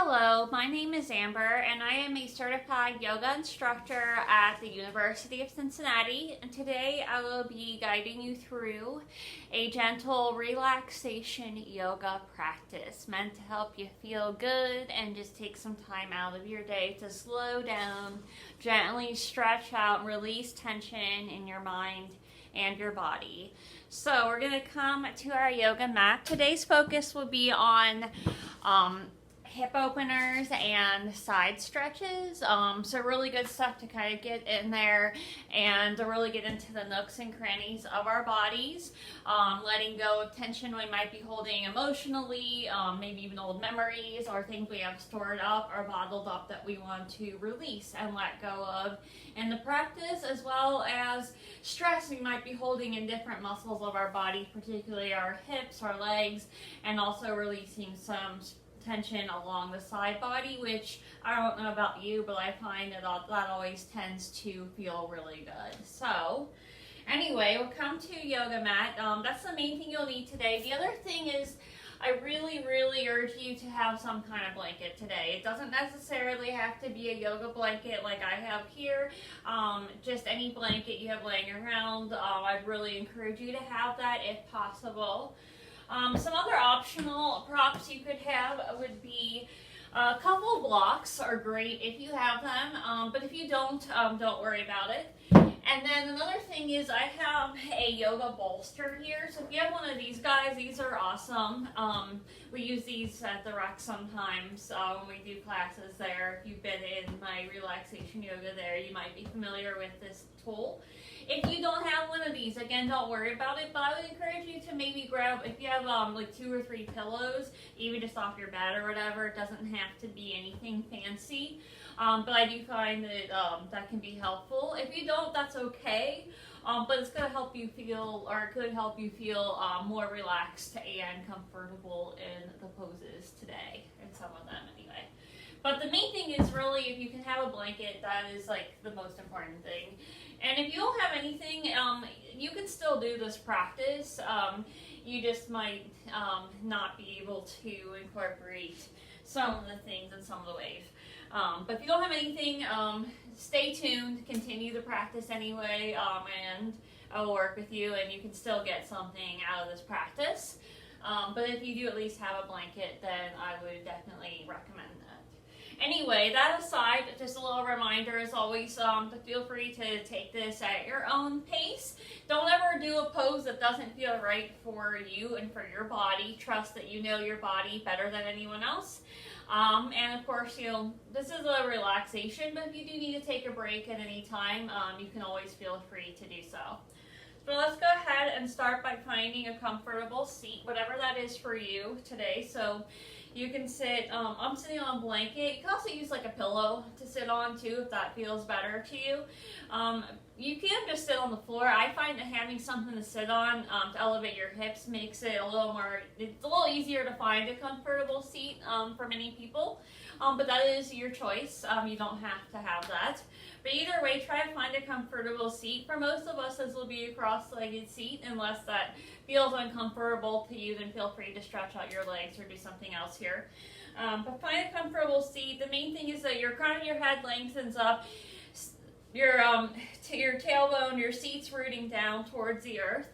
Hello, my name is Amber and I am a certified yoga instructor at the University of Cincinnati, and today I will be guiding you through a gentle relaxation yoga practice meant to help you feel good and just take some time out of your day to slow down, gently stretch out and release tension in your mind and your body. So we're going to come to our yoga mat. Today's focus will be on hip openers and side stretches. So really good stuff to kind of get in there and to really get into the nooks and crannies of our bodies, letting go of tension we might be holding emotionally, maybe even old memories or things we have stored up or bottled up that we want to release and let go of in the practice, as well as stress we might be holding in different muscles of our body, particularly our hips, our legs, and also releasing some tension along the side body, which I don't know about you, but I find that always tends to feel really good. So anyway, we'll come to yoga mat. That's the main thing you'll need today. The other thing is I really urge you to have some kind of blanket today. It doesn't necessarily have to be a yoga blanket like I have here. Just any blanket you have laying around. I'd really encourage you to have that if possible. Some other optional props you could have would be a couple blocks are great if you have them, but if you don't worry about it. And then another thing is I have a yoga bolster here. So if you have one of these guys, these are awesome. We use these at the rec sometimes when we do classes there. If you've been in my relaxation yoga there, you might be familiar with this tool. If you don't have one of these, again, don't worry about it, but I would encourage you to maybe grab, if you have like 2 or 3 pillows, even just off your bed or whatever. It doesn't have to be anything fancy, but I do find that that can be helpful. If you don't, that's okay, but it's going to help you feel, or it could help you feel more relaxed and comfortable in the poses today, in some of them anyway. But the main thing is really, if you can have a blanket, that is like the most important thing. And if you don't have anything, you can still do this practice. You just might not be able to incorporate some of the things in some of the ways. But if you don't have anything, stay tuned, continue the practice anyway, and I'll work with you and you can still get something out of this practice. But if you do at least have a blanket, then I would definitely recommend that. Anyway, that aside, just a little reminder as always to feel free to take this at your own pace. Don't ever do a pose that doesn't feel right for you and for your body. Trust that you know your body better than anyone else. And of course, this is a relaxation, but if you do need to take a break at any time, you can always feel free to do so. So let's go ahead and start by finding a comfortable seat, whatever that is for you today. So you can sit, I'm sitting on a blanket. You can also use like a pillow to sit on too if that feels better to you. You can just sit on the floor. I find that having something to sit on to elevate your hips makes it a little more, it's a little easier to find a comfortable seat for many people. But that is your choice. You don't have to have that. But either way, try to find a comfortable seat. For most of us, this will be a cross-legged seat. Unless that feels uncomfortable to you, then feel free to stretch out your legs or do something else here. But find a comfortable seat. The main thing is that your crown of your head lengthens up. Your tailbone, your seat's rooting down towards the earth.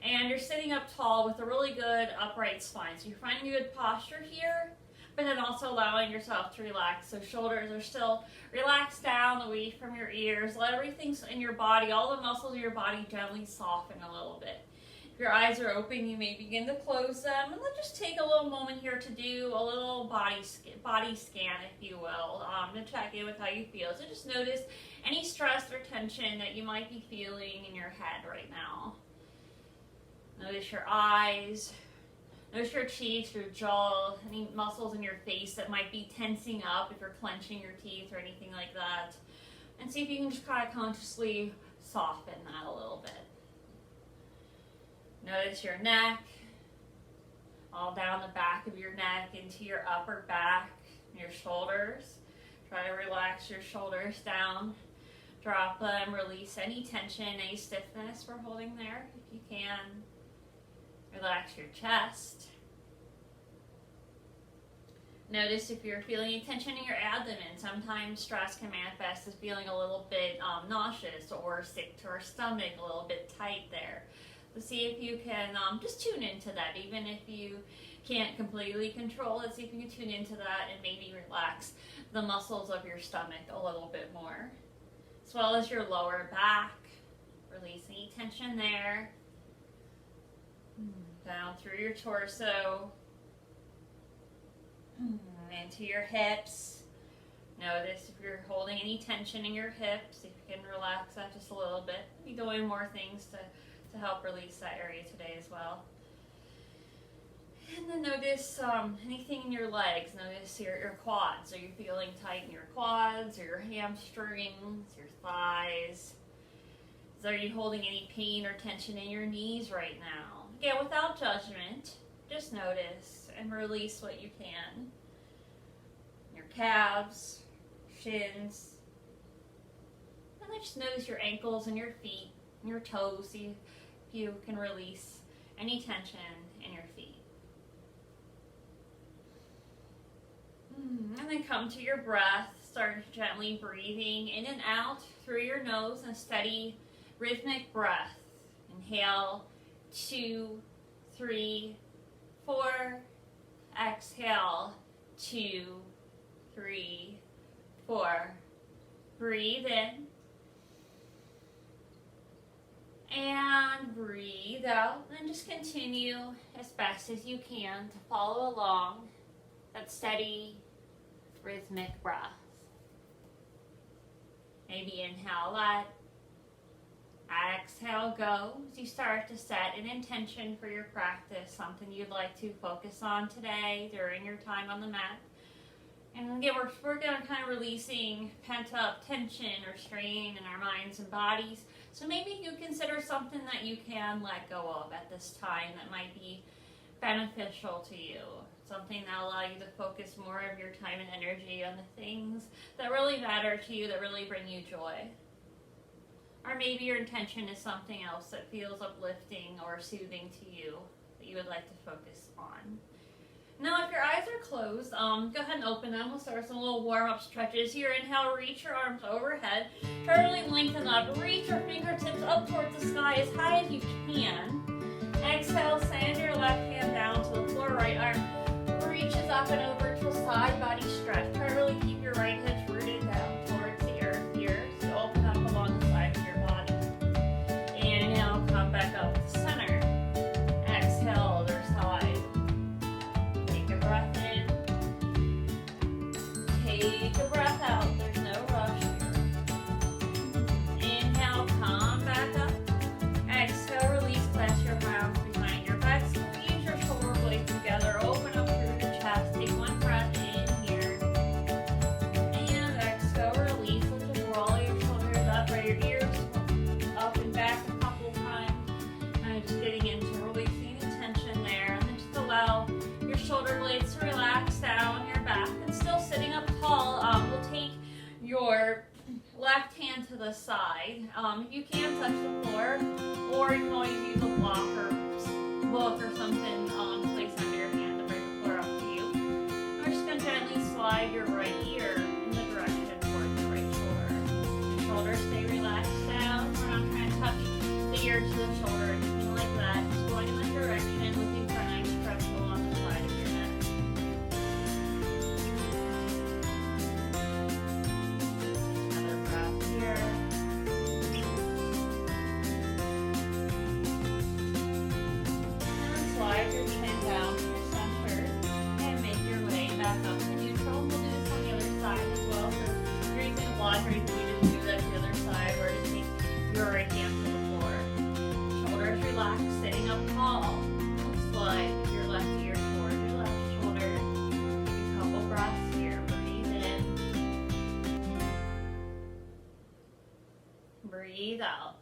And you're sitting up tall with a really good upright spine. So you're finding a good posture here, but then also allowing yourself to relax. So shoulders are still relaxed down, away from your ears. Let everything in your body, all the muscles of your body gently soften a little bit. If your eyes are open, you may begin to close them. And then just take a little moment here to do a little body scan, if you will, to check in with how you feel. So just notice any stress or tension that you might be feeling in your head right now. Notice your eyes. Notice your cheeks, your jaw, any muscles in your face that might be tensing up if you're clenching your teeth or anything like that. And see if you can just kind of consciously soften that a little bit. Notice your neck, all down the back of your neck into your upper back, your shoulders. Try to relax your shoulders down. Drop them, release any tension, any stiffness we're holding there if you can. Relax your chest. Notice if you're feeling any tension in your abdomen. Sometimes stress can manifest as feeling a little bit nauseous or sick to our stomach, a little bit tight there. So see if you can just tune into that, even if you can't completely control it. See if you can tune into that and maybe relax the muscles of your stomach a little bit more, as well as your lower back. Release any tension there. Down through your torso, into your hips. Notice if you're holding any tension in your hips, if you can relax that just a little bit. Be doing more things to help release that area today as well. And then notice anything in your legs. Notice your quads. Are you feeling tight in your quads or your hamstrings, your thighs? Are you holding any pain or tension in your knees right now? Again, without judgment, just notice and release what you can. Your calves, shins. And then just notice your ankles and your feet and your toes. See if you can release any tension in your feet. And then come to your breath. Start gently breathing in and out through your nose in a steady, rhythmic breath. Inhale, 2, 3, 4. Exhale, 2, 3, 4. Breathe in. And breathe out. And just continue as best as you can to follow along that steady, rhythmic breath. Maybe inhale that. Exhale, go as you start to set an intention for your practice, something you'd like to focus on today during your time on the mat. And again, we're going to kind of releasing pent-up tension or strain in our minds and bodies. So maybe you consider something that you can let go of at this time that might be beneficial to you. Something that will allow you to focus more of your time and energy on the things that really matter to you, that really bring you joy. Or maybe your intention is something else that feels uplifting or soothing to you that you would like to focus on. Now, if your eyes are closed, go ahead and open them. We'll start with some little warm-up stretches here. Inhale, reach your arms overhead. Try to really lengthen up. Reach your fingertips up towards the sky as high as you can. Exhale, send your left hand down to the floor. Right arm reaches up and over to a side body stretch. Try to really keep your right hip rooted down towards the earth here. So open up along the side of your body. Inhale, come back up to center. Exhale, other side. Take a breath in. Take a breath out. There's no rush here. Inhale, come back up. Exhale, release, clasp your arms behind your back. Squeeze your shoulder blades together. Open up through the chest. Take one breath in here. And exhale, release. Let's just roll your shoulders up, right your ears up and back a couple times. And just getting into releasing the tension there. And then just allow your shoulder blades to relax down your back. And still sitting up tall, we'll take your left hand to the side. If you can, touch the floor, or you can always use a block or book or something to place under your hand to bring the floor up to you. And we're just going to gently slide your right ear in the direction towards the right shoulder. Your shoulders stay relaxed down. We're not trying to touch the ear to the shoulder, anything like that. Just going in that direction, looking for a nice stretch along the side of your neck. Another breath here. And slide your chin down to your center and make your way back up to neutral. We'll do this on the other side as well. So you're using a block, or you can just do that to the other side, or just take your right hand to the floor. Shoulders relaxed, sitting up tall. Slide your left ear towards your left shoulder. Take a couple breaths here. Breathe in. Breathe out.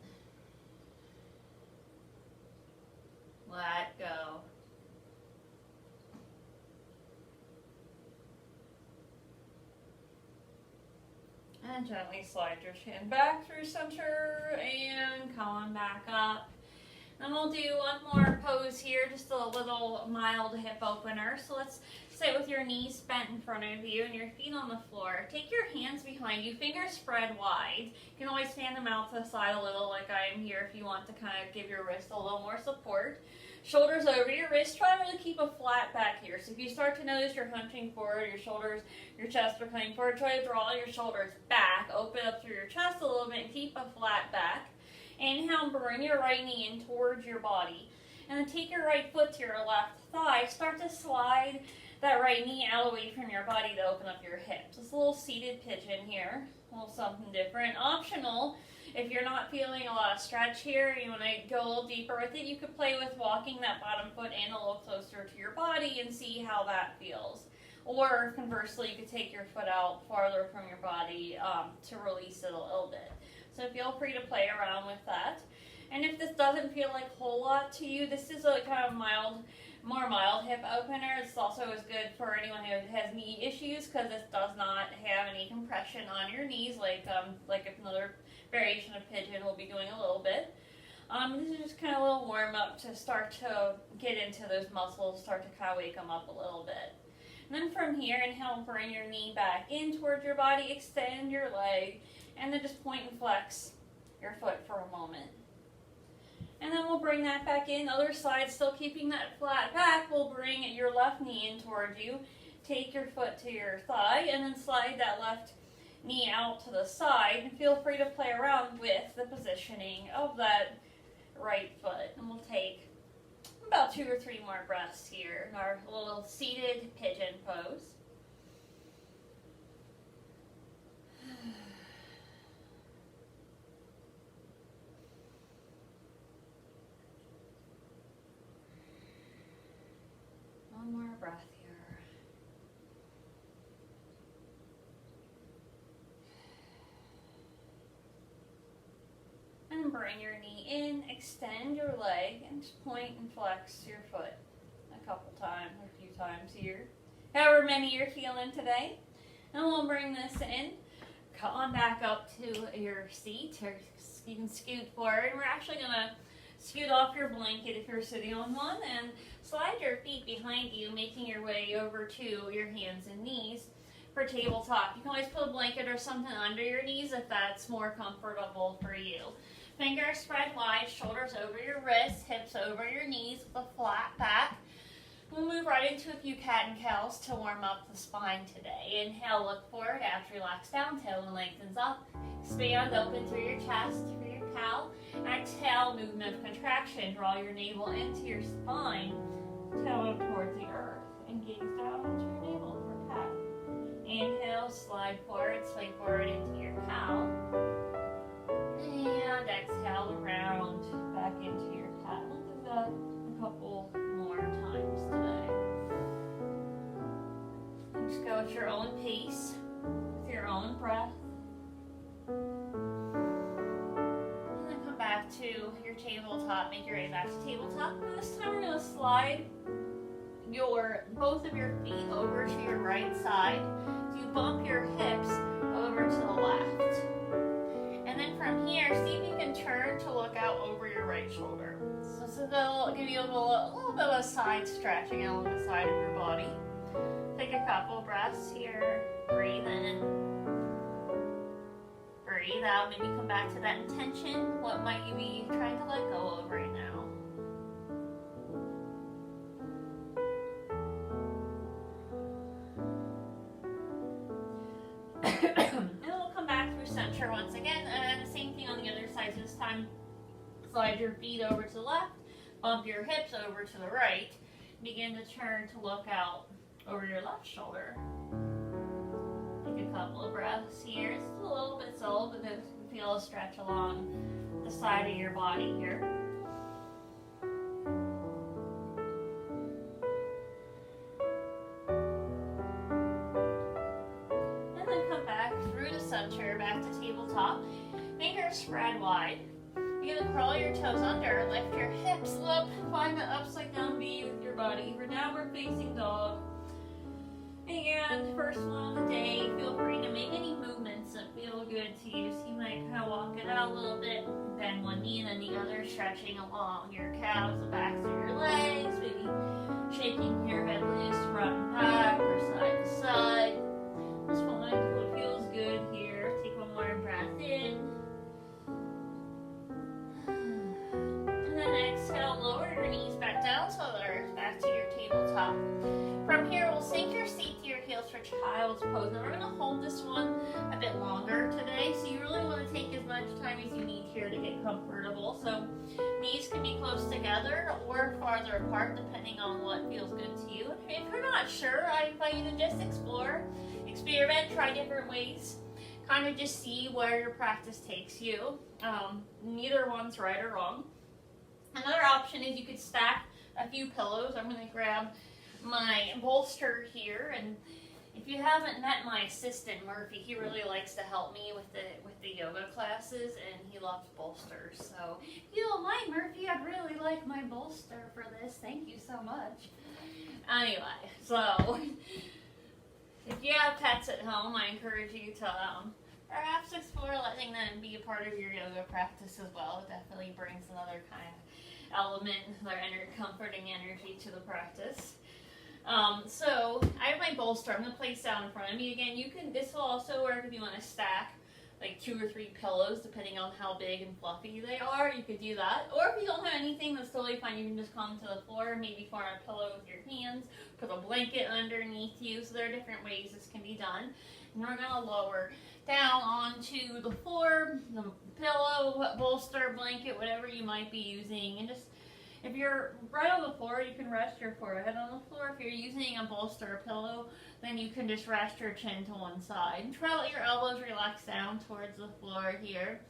Let go. And gently slide your chin back through center and come on back up. Then we'll do one more pose here, just a little mild hip opener. So let's sit with your knees bent in front of you and your feet on the floor. Take your hands behind you, fingers spread wide. You can always fan them out to the side a little like I am here if you want to kind of give your wrist a little more support. Shoulders over your wrist. Try to really keep a flat back here. So if you start to notice you're hunching forward, your shoulders, your chest are coming forward, try to draw your shoulders back. Open up through your chest a little bit and keep a flat back. Inhale, bring your right knee in towards your body. And then take your right foot to your left thigh. Start to slide that right knee out away from your body to open up your hips. It's a little seated pigeon here. A little something different. Optional, if you're not feeling a lot of stretch here, you want to go a little deeper with it, you could play with walking that bottom foot in a little closer to your body and see how that feels. Or conversely, you could take your foot out farther from your body to release it a little bit. So feel free to play around with that. And if this doesn't feel like a whole lot to you, this is a kind of more mild hip opener. It's also as good for anyone who has knee issues because this does not have any compression on your knees like if another variation of pigeon will be doing a little bit. This is just kind of a little warm up to start to get into those muscles, start to kind of wake them up a little bit. And then from here, inhale, bring your knee back in towards your body, extend your leg, and then just point and flex your foot for a moment. And then we'll bring that back in. Other side, still keeping that flat back, we'll bring your left knee in towards you. Take your foot to your thigh, and then slide that left knee out to the side. And feel free to play around with the positioning of that right foot. And we'll take about 2 or 3 more breaths here in our little seated pigeon pose. One more breath here. And bring your knee in, extend your leg, and just point and flex your foot a couple times, a few times here. However many you're feeling today. And we'll bring this in. Come on back up to your seat, or you can scoot forward. We're actually going to scoot off your blanket if you're sitting on one, and slide your feet behind you, making your way over to your hands and knees for tabletop. You can always put a blanket or something under your knees if that's more comfortable for you. Fingers spread wide, shoulders over your wrists, hips over your knees with a flat back. We'll move right into a few cat and cows to warm up the spine today. Inhale, look forward, after relax down, tailbone lengthens up. Expand, open through your chest for your cow. Exhale, movement of contraction. Draw your navel into your spine, tailbone towards the earth, and gaze down into your navel for cat. Inhale, slide forward, swing forward into your cow. And exhale, around back into your cat. We'll do that a couple more times today. Just go at your own pace, with your own breath. And then come back to your tabletop. Make your way back to tabletop. And this time we're going to slide both of your feet over to your right side. So you bump your hips over to the left. And then from here, see if you can turn to look out over your right shoulder. So they'll give you a little bit of a side stretching along the side of your body. Take a couple breaths here. Breathe in. Breathe out. Maybe come back to that intention. What might you be trying to let go of right now? And we'll come back through center once again. And the same thing on the other side. So this time, slide your feet over to the left. Bump your hips over to the right. Begin to turn to look out over your left shoulder. Take a couple of breaths here. It's a little bit slow, but then feel a stretch along the side of your body here. And then come back through the center, back to tabletop. Fingers spread wide. You're going to crawl your toes under, lift your hips up, find the upside down V with your body for downward facing dog. And first one of the day, feel free to make any movements that feel good to you. So you might kind of walk it out a little bit, bend one knee and then the other, stretching along your calves, the backs of your legs, maybe shaking your head loose, front and back, or side to side. Just find what feels good here. Take one more breath in. And then exhale, lower your knees back down so they're back to your tabletop. From here, we'll sink your seat to your heels for child's pose. Now we're going to hold this one a bit longer today, so you really want to take as much time as you need here to get comfortable. So knees can be close together or farther apart depending on what feels good to you. If you're not sure, I invite you to just explore, experiment, try different ways, kind of just see where your practice takes you. Neither one's right or wrong. Another option is you could stack a few pillows. I'm going to grab my bolster here, and if you haven't met my assistant Murphy, he really likes to help me with the yoga classes, and he loves bolsters. So if you don't mind, Murphy, I'd really like my bolster for this. Thank you so much. Anyway, so if you have pets at home, I encourage you to perhaps explore letting them be a part of your yoga practice as well. It definitely brings another kind of element, another comforting energy to the practice. So I have my bolster. I'm going to place down in front of me again. This will also work if you want to stack like 2 or 3 pillows, depending on how big and fluffy they are. You could do that. Or if you don't have anything, that's totally fine. You can just come to the floor, maybe form a pillow with your hands, put a blanket underneath you. So there are different ways this can be done. And we're going to lower down onto the floor, the pillow, bolster, blanket, whatever you might be using. And just, if you're right on the floor, you can rest your forehead on the floor. If you're using a bolster or pillow, then you can just rest your chin to one side. And try to let your elbows relax down towards the floor here.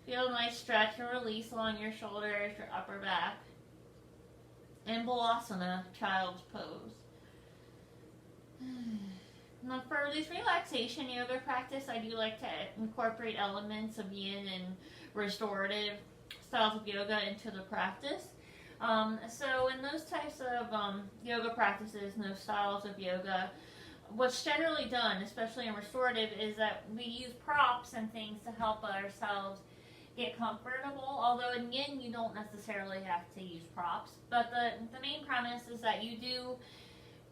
Feel a nice stretch and release along your shoulders, your upper back. And Balasana, child's pose. Now for this relaxation yoga practice, I do like to incorporate elements of yin and restorative styles of yoga into the practice. So in those types of yoga practices and those styles of yoga, what's generally done, especially in restorative, is that we use props and things to help ourselves get comfortable. Although in yin, you don't necessarily have to use props. But the main premise is that you do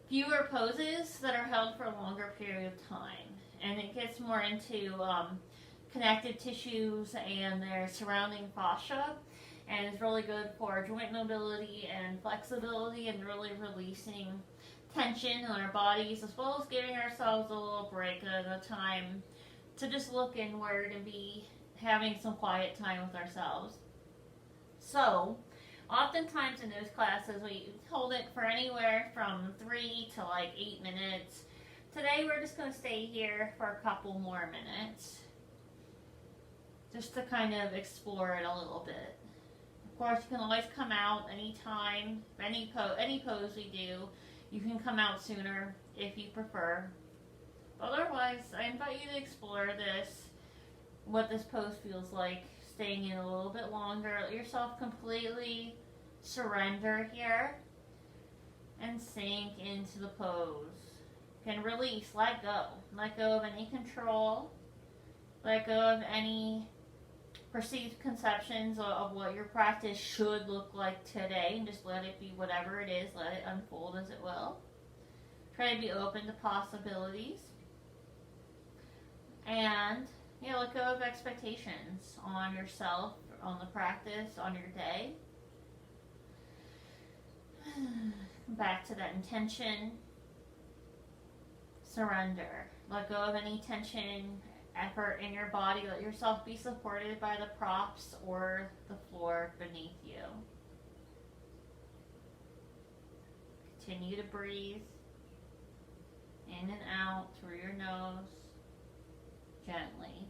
fewer poses that are held for a longer period of time. And it gets more into connective tissues and their surrounding fascia. And it's really good for joint mobility and flexibility and really releasing tension in our bodies, as well as giving ourselves a little break at a time to just look inward and be having some quiet time with ourselves. So, oftentimes in those classes, we hold it for anywhere from 3 to like 8 minutes. Today, we're just going to stay here for a couple more minutes, just to kind of explore it a little bit. Of course, you can always come out anytime, any pose we do. You can come out sooner if you prefer. But otherwise, I invite you to explore this, what this pose feels like, staying in a little bit longer. Let yourself completely surrender here and sink into the pose. You can release, let go. Let go of any control. Let go of any perceived conceptions of what your practice should look like today, and just let it be whatever it is. Let it unfold as it will. Try to be open to possibilities. And let go of expectations on yourself, on the practice, on your day. Back to that intention. Surrender. Let go of any tension, effort in your body. Let yourself be supported by the props or the floor beneath you. Continue to breathe in and out through your nose, gently.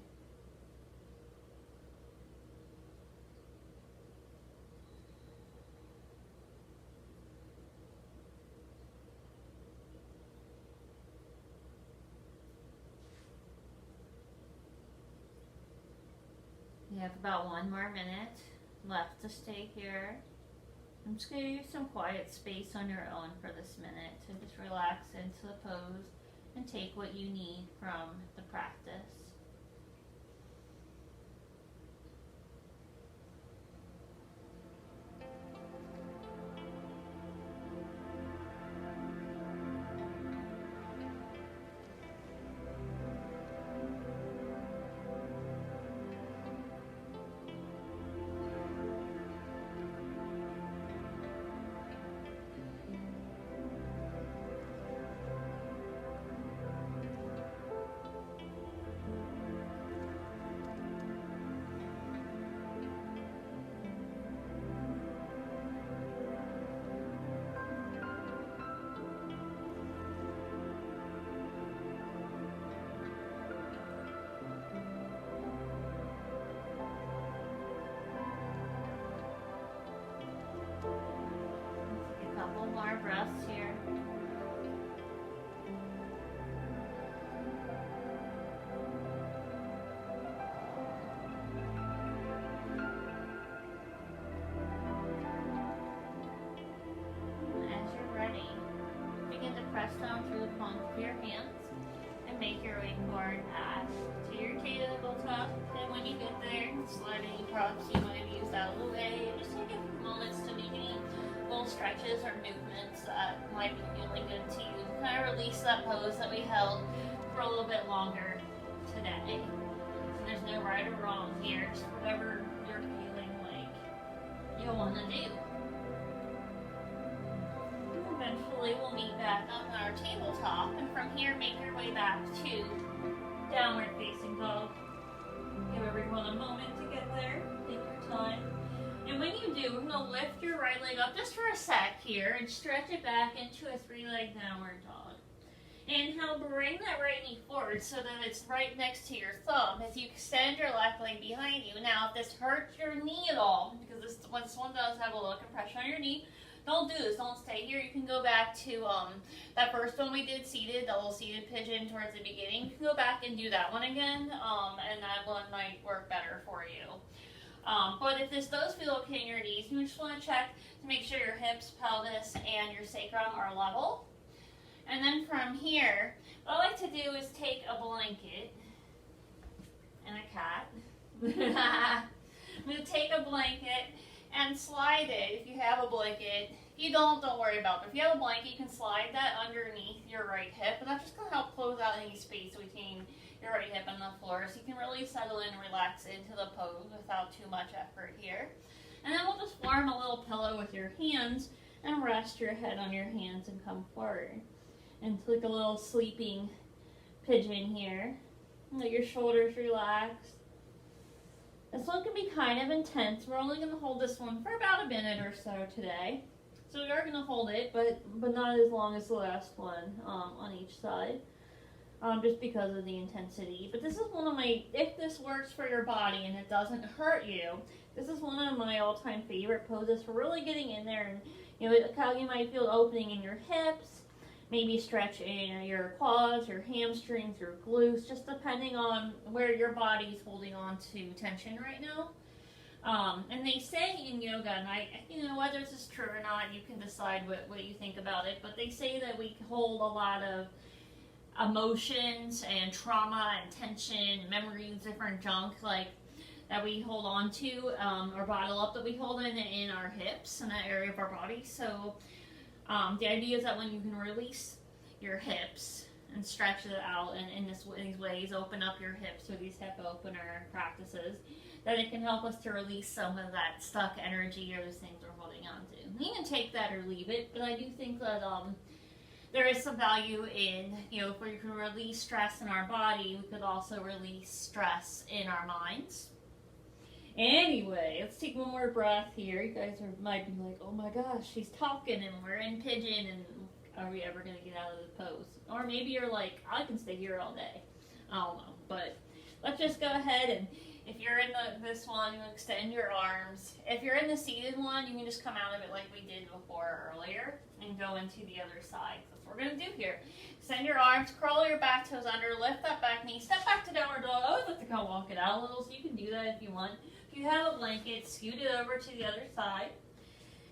You have about 1 more minute left to stay here. I'm just going to give you some quiet space on your own for this minute to just relax into the pose and take what you need from the practice. breaths here. As you're ready, begin to press down through the palms of your hands and make your way forward back to your tabletop. And when you get there, slide any props you might have used out of the way. Just take a few moments to make any little stretches or movements that might be feeling good to you. Kind of release that pose that we held for a little bit longer today. And there's no right or wrong here, just whatever you're feeling like you want to do. Eventually we'll meet back up on our tabletop, and from here make your way back to downward facing dog. Give everyone a moment to get there. Take your time. And when you do, we're going to lift your right leg up just for a sec here and stretch it back into a 3-leg downward dog. Inhale, bring that right knee forward so that it's right next to your thumb as you extend your left leg behind you. Now, if this hurts your knee at all, because this one does have a little compression on your knee, don't do this. Don't stay here. You can go back to that first one we did seated, the little seated pigeon towards the beginning. You can go back and do that one again, and that one might work better for you. But if this does feel okay in your knees, you just want to check to make sure your hips, pelvis, and your sacrum are level. And then from here, what I like to do is take a blanket and a cat. I'm going to take a blanket and slide it if you have a blanket. If you don't worry about it. If you have a blanket, you can slide that underneath your right hip, and that's just going to help close out any space between your right hip and the floor, so you can really settle in and relax into the pose without too much effort here. And then we'll just form a little pillow with your hands and rest your head on your hands and come forward. And it's like a little sleeping pigeon here. Let your shoulders relax. This one can be kind of intense. We're only going to hold this one for about a minute or so today. So we are going to hold it, but not as long as the last one on each side, just because of the intensity. But this is one of my, if this works for your body and it doesn't hurt you, this is one of my all-time favorite poses for really getting in there. And how you might feel opening in your hips, maybe stretch in your quads, your hamstrings, your glutes, just depending on where your body's holding on to tension right now. And they say in yoga, and whether this is true or not, you can decide what you think about it, but they say that we hold a lot of emotions and trauma and tension, memories, different junk that we hold on to or bottle up, that we hold in our hips, in that area of our body. So the idea is that when you can release your hips and stretch it out in these ways, open up your hips with these hip opener practices, that it can help us to release some of that stuck energy or those things we're holding on to. You can take that or leave it, but I do think that there is some value in, if we can release stress in our body, we could also release stress in our minds. Anyway, let's take one more breath here. You guys might be like, oh my gosh, she's talking and we're in pigeon, and are we ever going to get out of the pose? Or maybe you're like, I can stay here all day. I don't know. But let's just go ahead, and if you're in this one, you extend your arms. If you're in the seated one, you can just come out of it like we did before earlier and go into the other side. That's what we're going to do here. Extend your arms, curl your back toes under, lift that back knee, step back to downward dog. I always like to kind of walk it out a little, so you can do that if you want. If you have a blanket, scoot it over to the other side.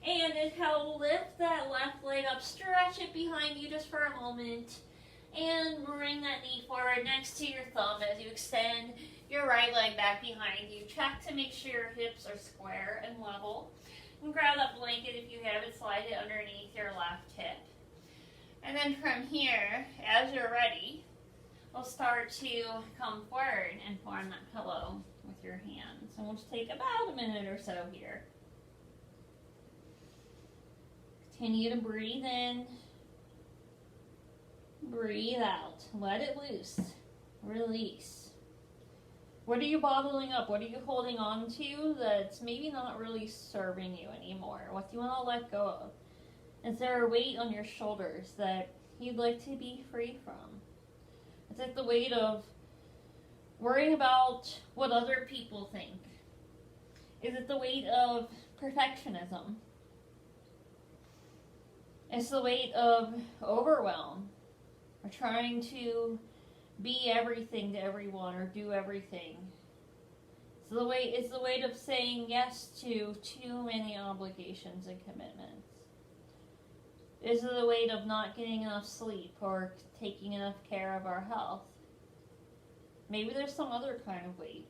And inhale, lift that left leg up, stretch it behind you just for a moment. And bring that knee forward next to your thumb as you extend your right leg back behind you. Check to make sure your hips are square and level. And grab that blanket if you have it, slide it underneath your left hip. And then from here, as you're ready, we'll start to come forward and form that pillow with your hands. And we'll just take about a minute or so here. Continue to breathe in. Breathe out. Let it loose. Release. What are you bottling up? What are you holding on to that's maybe not really serving you anymore? What do you want to let go of? Is there a weight on your shoulders that you'd like to be free from? Is it the weight of worrying about what other people think? Is it the weight of perfectionism? It's the weight of overwhelm, or trying to be everything to everyone or do everything. It's the weight of saying yes to too many obligations and commitments. Is it the weight of not getting enough sleep or taking enough care of our health? Maybe there's some other kind of weight.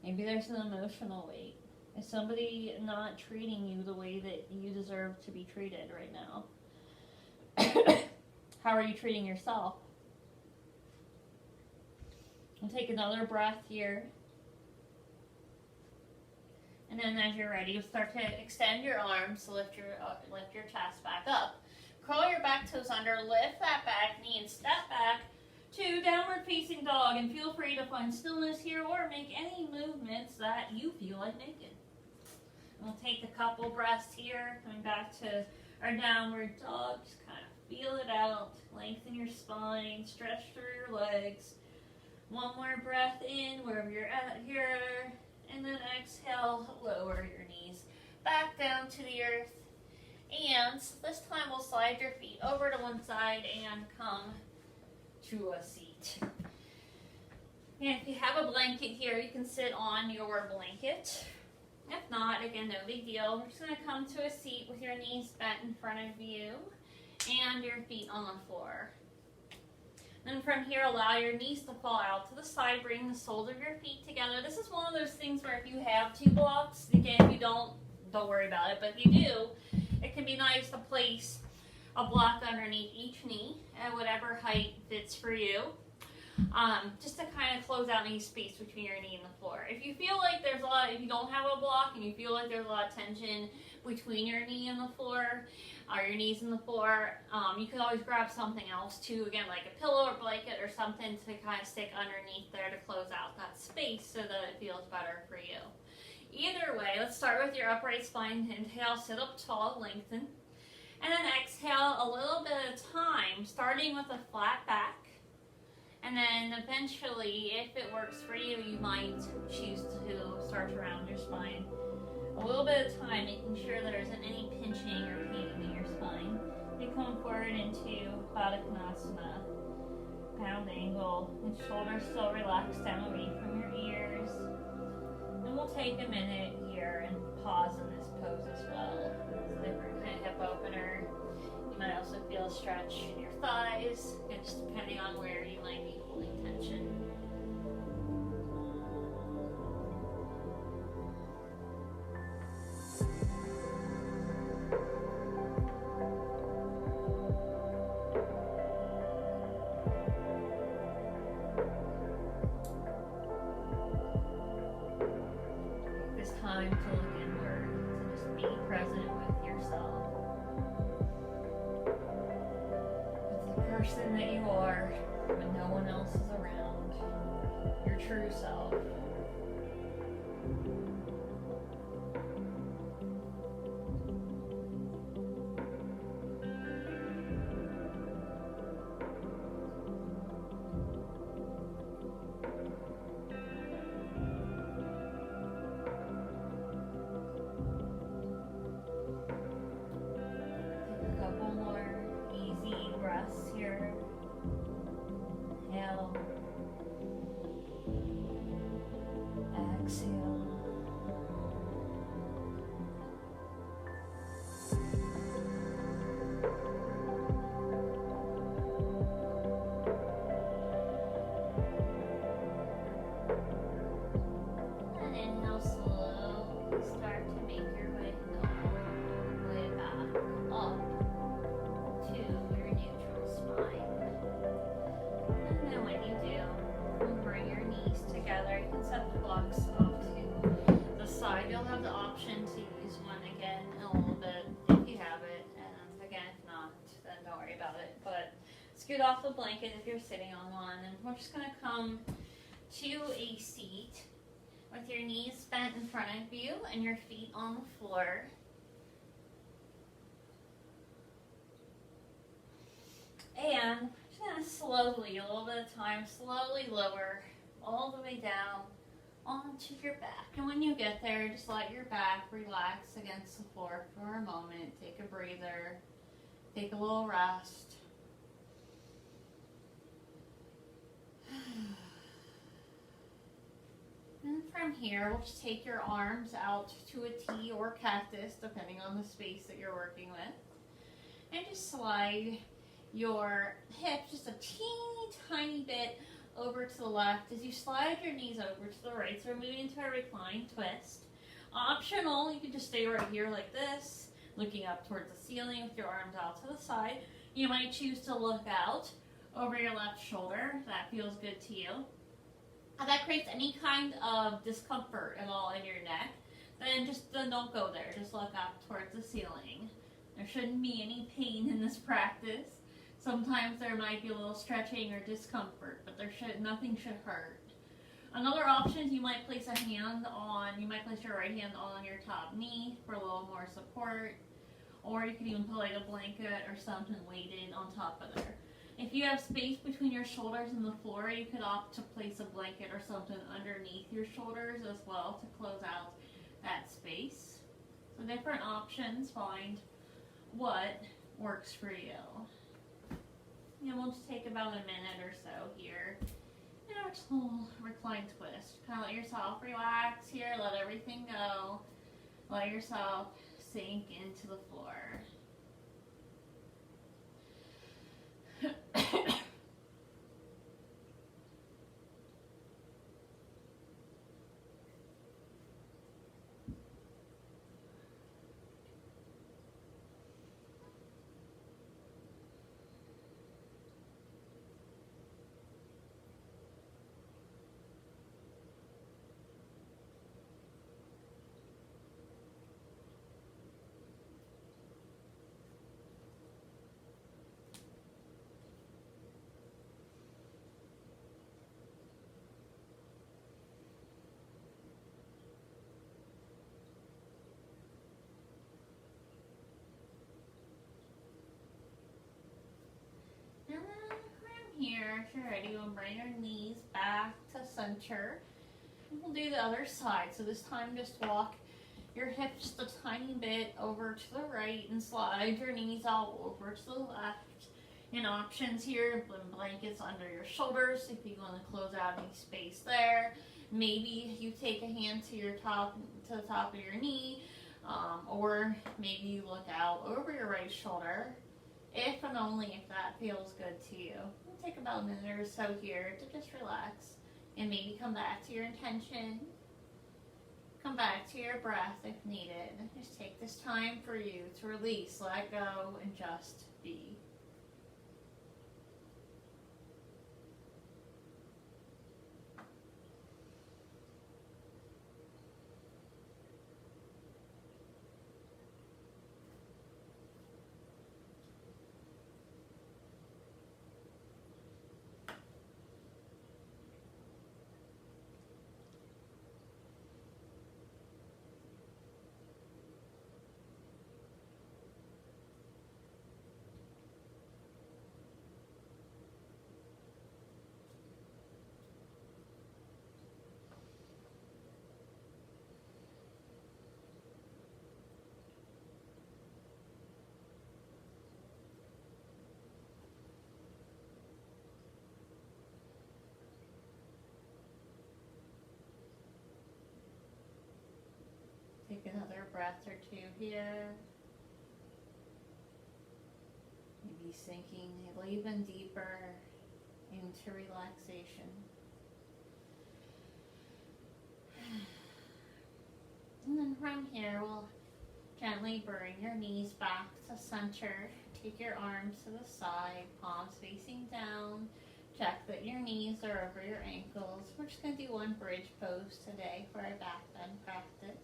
Maybe there's an emotional weight. Is somebody not treating you the way that you deserve to be treated right now? How are you treating yourself? And take another breath here. And then as you're ready, you'll start to extend your arms, so lift your chest back up. Curl your back toes under, lift that back knee, and step back to downward facing dog. And feel free to find stillness here or make any movements that you feel like making. And we'll take a couple breaths here, coming back to our downward dog. Just kind of feel it out. Lengthen your spine, stretch through your legs. One more breath in wherever you're at here. And then exhale, lower your knees back down to the earth. And this time we'll slide your feet over to one side and come to a seat. And if you have a blanket here, you can sit on your blanket. If not, again, no big deal. We're just going to come to a seat with your knees bent in front of you and your feet on the floor. Then from here, allow your knees to fall out to the side. Bring the soles of your feet together. This is one of those things where if you have two blocks, again, if you don't worry about it. But if you do, it can be nice to place a block underneath each knee at whatever height fits for you. Just to kind of close out any space between your knee and the floor. If you feel like if you don't have a block and you feel like there's a lot of tension between your knee and the floor, or your knees and the floor, you can always grab something else too, again, like a pillow or blanket or something to kind of stick underneath there to close out that space so that it feels better for you. Either way, let's start with your upright spine. Inhale, sit up tall, lengthen. And then exhale a little bit at a time, starting with a flat back. And then eventually, if it works for you, you might choose to start to round your spine a little bit at a time, making sure there isn't any pinching or pain in your spine. You come forward into Baddha Konasana, pound angle, and shoulders still relaxed down away from your ears. And we'll take a minute here and pause in this pose as well. It's a different kind of hip opener. You might also feel a stretch in your thighs, just depending on where you might be holding tension. This time to look inward, to just be present with yourself. With the person that you are when no one else is around. Your true self. Scoot off the blanket if you're sitting on one, and we're just going to come to a seat with your knees bent in front of you and your feet on the floor. And just going to slowly, a little bit of time, slowly lower all the way down onto your back. And when you get there, just let your back relax against the floor for a moment. Take a breather. Take a little rest. And from here, we'll just take your arms out to a T or cactus, depending on the space that you're working with. And just slide your hips just a teeny tiny bit over to the left as you slide your knees over to the right. So we're moving into a reclined twist. Optional, you can just stay right here like this, looking up towards the ceiling with your arms out to the side. You might choose to look out over your left shoulder if that feels good to you. If that creates any kind of discomfort at all in your neck, then don't go there. Just look up towards the ceiling. There shouldn't be any pain in this practice. Sometimes there might be a little stretching or discomfort, but nothing should hurt. Another option is you might place your right hand on your top knee for a little more support, or you can even put like a blanket or something weighted on top of there. If you have space between your shoulders and the floor, you could opt to place a blanket or something underneath your shoulders as well to close out that space. So different options, find what works for you. And we'll just take about a minute or so here in our little reclined twist. Kind of let yourself relax here, let everything go. Let yourself sink into the floor. And then from here, if you're ready, we'll bring your knees back to center. And we'll do the other side. So this time just walk your hips just a tiny bit over to the right and slide your knees out over to the left. And options here, blankets under your shoulders if you want to close out any space there. Maybe you take a hand to the top of your knee, or maybe you look out over your right shoulder. If and only if that feels good to you. We'll take about a minute or so here to just relax and maybe come back to your intention. Come back to your breath if needed. Just take this time for you to release, let go, and just be. Take another breath or two here. Maybe sinking even deeper into relaxation. And then from here, we'll gently bring your knees back to center. Take your arms to the side, palms facing down. Check that your knees are over your ankles. We're just going to do one bridge pose today for our back bend practice.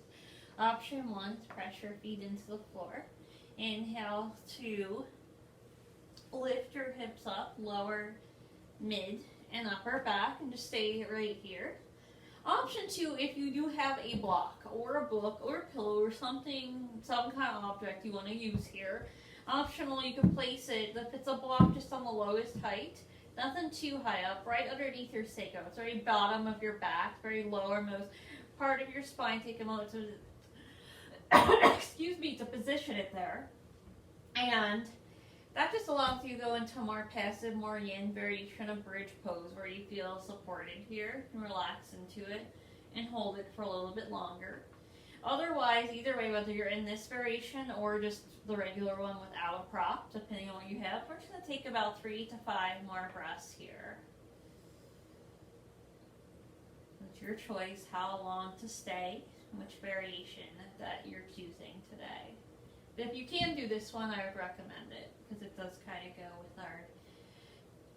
Option 1 is press your feet into the floor. Inhale to lift your hips up, lower, mid, and upper back, and just stay right here. Option 2, if you do have a block or a book or a pillow or something, some kind of object you want to use here, optional, you can place it, if it's a block, just on the lowest height. Nothing too high up, right underneath your sacrum. It's very bottom of your back, very lowermost part of your spine. Take a moment to, excuse me, to position it there. And that just allows you to go into a more passive, more yin variation of bridge pose where you feel supported here and relax into it and hold it for a little bit longer. Otherwise, either way, whether you're in this variation or just the regular one without a prop, depending on what you have, we're just going to take about 3 to 5 more breaths here. It's your choice how long to stay, which variation that you're choosing today. But if you can do this one, I would recommend it because it does kind of go with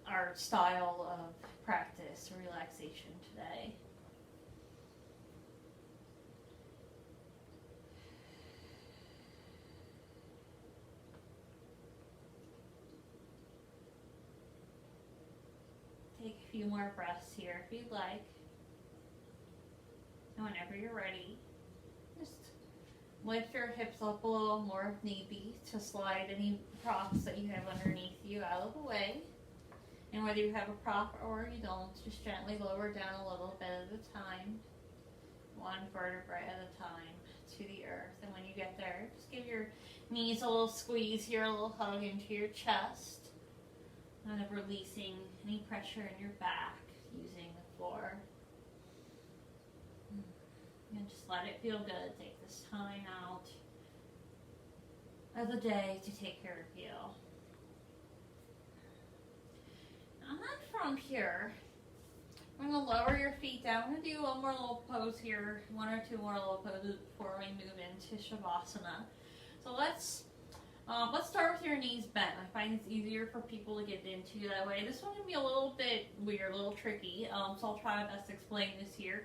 our style of practice, relaxation today. Take a few more breaths here if you'd like. And whenever you're ready, just lift your hips up a little more if need be to slide any props that you have underneath you out of the way. And whether you have a prop or you don't, just gently lower down a little bit at a time, one vertebrae at a time to the earth. And when you get there, just give your knees a little squeeze here, a little hug into your chest. Kind of releasing any pressure in your back using the floor. And just let it feel good. Take this time out of the day to take care of you. And then from here, I'm going to lower your feet down. I'm going to do one more little pose here, one or two more little poses before we move into Shavasana. So let's start with your knees bent. I find it's easier for people to get into that way. This one can be a little bit weird, a little tricky, so I'll try my best to explain this here.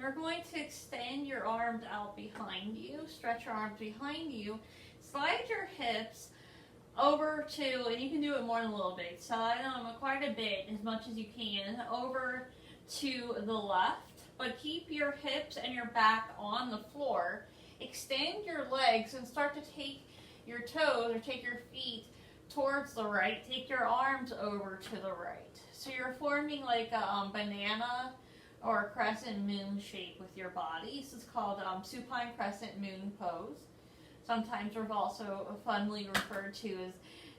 We're going to extend your arms out behind you, stretch your arms behind you, slide your hips over to, and you can do it more than a little bit, slide them quite a bit, as much as you can, over to the left, but keep your hips and your back on the floor. Extend your legs and start to take your toes or take your feet towards the right. Take your arms over to the right. So you're forming like a banana or a crescent moon shape with your body. This is called supine crescent moon pose. Sometimes we're also funnily referred to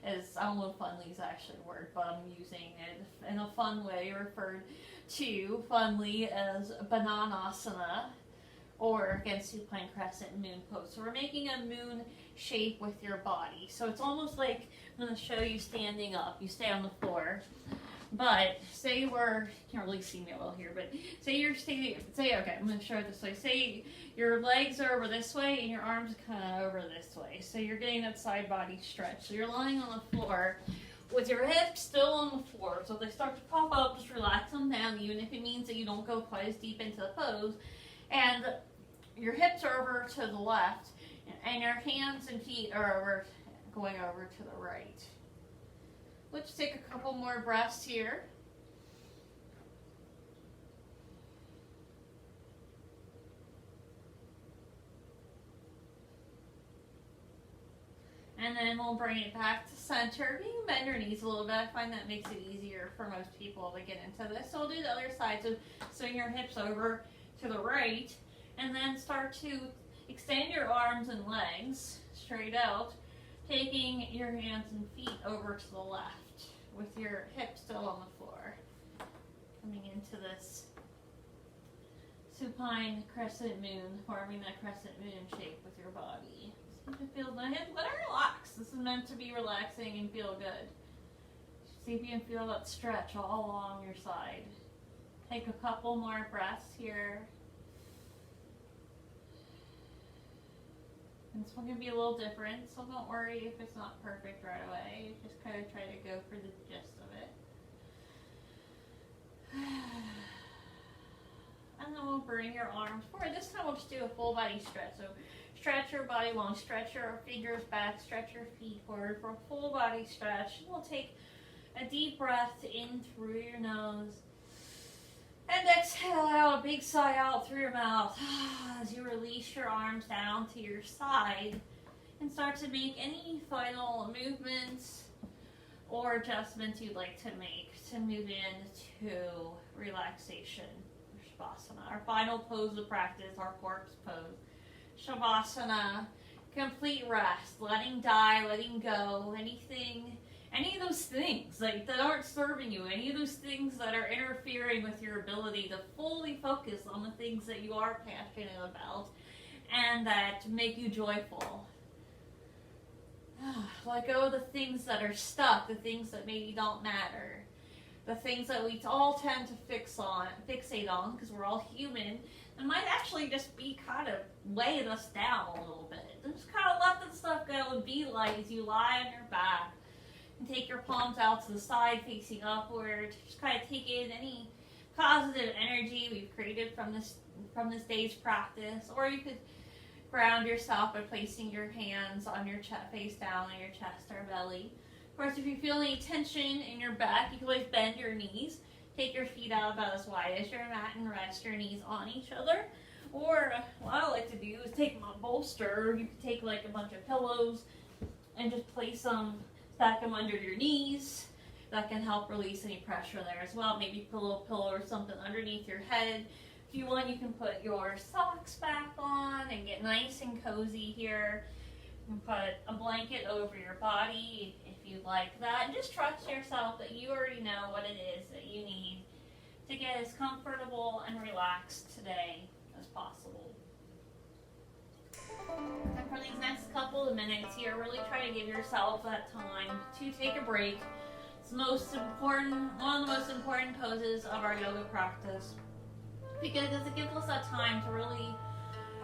as I don't know if funly is actually a word, but I'm using it in a fun way, referred to funnily as bananasana, or again supine crescent moon pose. So we're making a moon shape with your body. So it's almost like, I'm going to show you standing up. You stay on the floor. But say you can't really see me well here, but say you're standing, okay, I'm going to show it this way. Say your legs are over this way and your arms are kind of over this way. So you're getting that side body stretch. So you're lying on the floor with your hips still on the floor. So if they start to pop up, just relax them down, even if it means that you don't go quite as deep into the pose. And your hips are over to the left, and your hands and feet are going over to the right. Let's take a couple more breaths here. And then we'll bring it back to center. You can bend your knees a little bit. I find that makes it easier for most people to get into this. So we'll do the other side. So swing your hips over to the right, and then start to extend your arms and legs straight out, taking your hands and feet over to the left with your hips still on the floor. Coming into this supine crescent moon, forming that crescent moon shape with your body. See if it feels nice. Let it relax. This is meant to be relaxing and feel good. See if you can feel that stretch all along your side. Take a couple more breaths here. And this one can be a little different, so don't worry if it's not perfect right away. Just kind of try to go for the gist of it. And then we'll bring your arms forward. This time we'll just do a full body stretch. So stretch your body long, stretch your fingers back, stretch your feet forward for a full body stretch. And we'll take a deep breath in through your nose. And exhale out, a big sigh out through your mouth as you release your arms down to your side and start to make any final movements or adjustments you'd like to make to move into relaxation, Shavasana. Our final pose of practice, our corpse pose, Shavasana, complete rest, letting die, letting go, anything, any of those things like that aren't serving you, any of those things that are interfering with your ability to fully focus on the things that you are passionate about and that make you joyful. Let go of the things that are stuck, the things that maybe don't matter, the things that we all tend to fixate on because we're all human and might actually just be kind of weighing us down a little bit. Just kind of let that stuff go and be light as you lie on your back and take your palms out to the side facing upward. Just kind of take in any positive energy we've created from this day's practice, or you could ground yourself by placing your hands on your chest, face down on your chest or belly. Of course, if you feel any tension in your back, you can always bend your knees. Take your feet out about as wide as your mat and rest your knees on each other. Or what I like to do is take my bolster. You can take like a bunch of pillows and just place them, stack them under your knees. That can help release any pressure there as well. Maybe put a little pillow or something underneath your head. If you want, you can put your socks back on and get nice and cozy here. You can put a blanket over your body if you like that. And just trust yourself that you already know what it is that you need to get as comfortable and relaxed today as possible. And for these next couple of minutes here, really try to give yourself that time to take a break. It's one of the most important poses of our yoga practice, because it gives us that time to really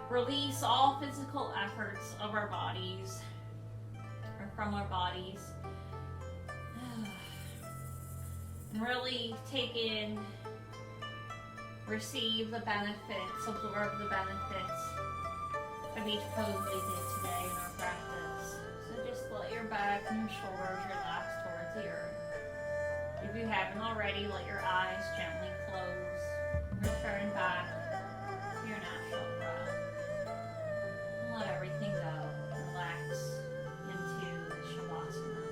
release all physical efforts of our bodies, or from our bodies. And really take in, receive the benefits, absorb the benefits of each pose we did today in our practice. So just let your back and your shoulders relax towards the earth. If you haven't already, let your eyes gently close. Return back to your natural breath. And let everything go. Relax into Shavasana.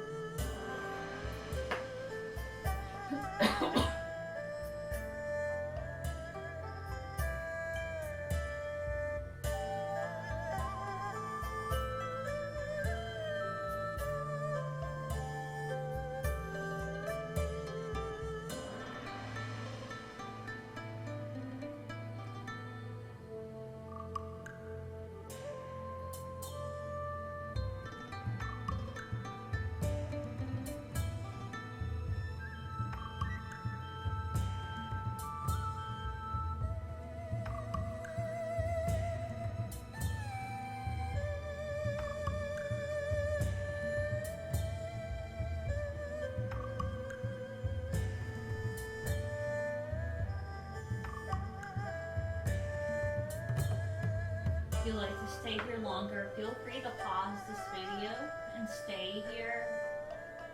If you'd like to stay here longer, feel free to pause this video and stay here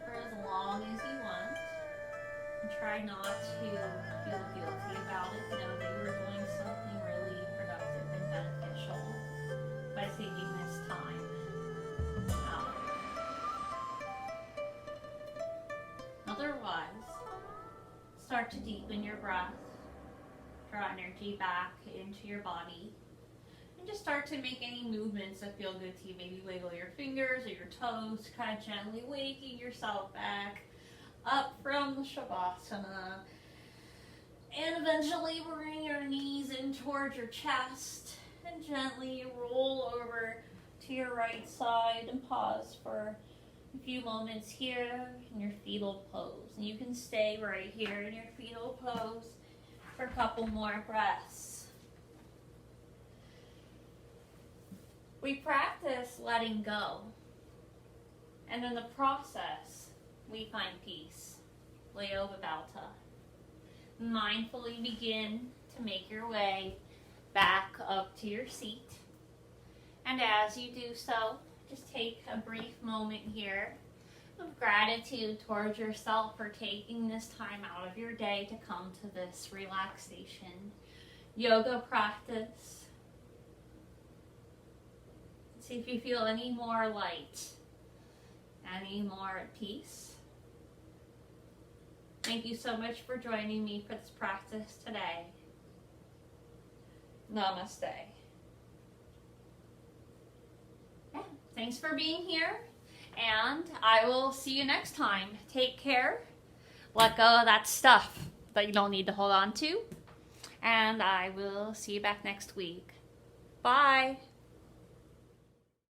for as long as you want. And try not to feel guilty about it. Know that you were doing something really productive and beneficial by taking this time out. Otherwise, start to deepen your breath. Draw energy back into your body. And just start to make any movements that feel good to you. Maybe wiggle your fingers or your toes, kind of gently waking yourself back up from the Shavasana. And eventually bring your knees in towards your chest and gently roll over to your right side and pause for a few moments here in your fetal pose. And you can stay right here in your fetal pose for a couple more breaths. We practice letting go, and in the process, we find peace. Leovabauta. Mindfully begin to make your way back up to your seat. And as you do so, just take a brief moment here of gratitude towards yourself for taking this time out of your day to come to this relaxation yoga practice. See if you feel any more light, any more at peace. Thank you so much for joining me for this practice today. Namaste. Yeah, thanks for being here, and I will see you next time. Take care. Let go of that stuff that you don't need to hold on to, and I will see you back next week. Bye.